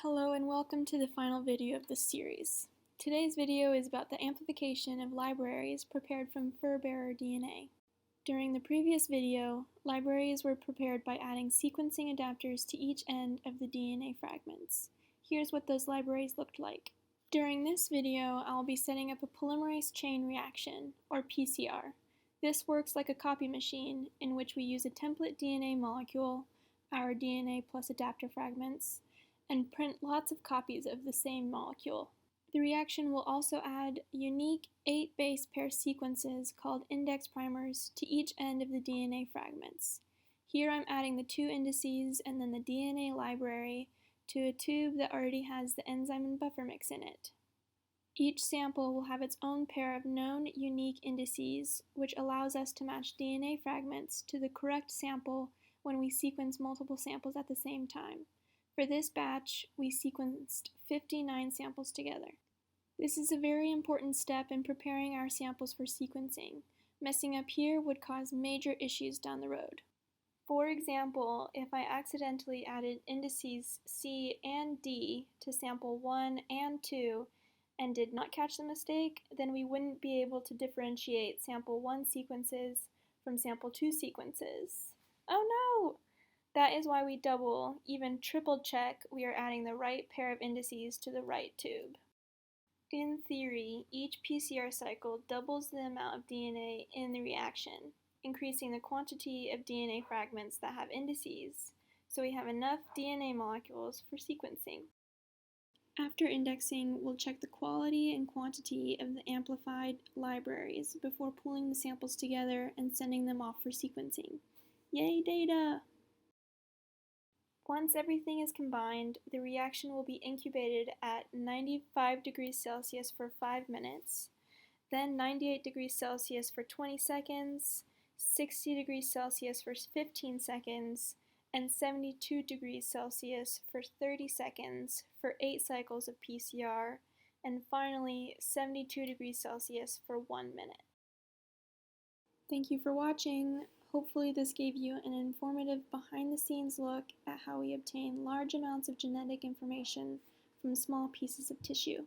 Hello and welcome to the final video of this series. Today's video is about the amplification of libraries prepared from Furbearer DNA. During the previous video, libraries were prepared by adding sequencing adapters to each end of the DNA fragments. Here's what those libraries looked like. During this video, I'll be setting up a polymerase chain reaction, or PCR. This works like a copy machine in which we use a template DNA molecule, our DNA plus adapter fragments, and print lots of copies of the same molecule. The reaction will also add unique 8 base pair sequences called index primers to each end of the DNA fragments. Here I'm adding the 2 indices and then the DNA library to a tube that already has the enzyme and buffer mix in it. Each sample will have its own pair of known unique indices, which allows us to match DNA fragments to the correct sample when we sequence multiple samples at the same time. For this batch, we sequenced 59 samples together. This is a very important step in preparing our samples for sequencing. Messing up here would cause major issues down the road. For example, if I accidentally added indices C and D to sample 1 and 2 and did not catch the mistake, then we wouldn't be able to differentiate sample 1 sequences from sample 2 sequences. Oh no! That is why we double, even triple check we are adding the right pair of indices to the right tube. In theory, each PCR cycle doubles the amount of DNA in the reaction, increasing the quantity of DNA fragments that have indices, so we have enough DNA molecules for sequencing. After indexing, we'll check the quality and quantity of the amplified libraries before pulling the samples together and sending them off for sequencing. Yay, data! Once everything is combined, the reaction will be incubated at 95 degrees Celsius for 5 minutes, then 98 degrees Celsius for 20 seconds, 60 degrees Celsius for 15 seconds, and 72 degrees Celsius for 30 seconds for 8 cycles of PCR, and finally 72 degrees Celsius for 1 minute. Thank you for watching. Hopefully this gave you an informative behind-the-scenes look at how we obtain large amounts of genetic information from small pieces of tissue.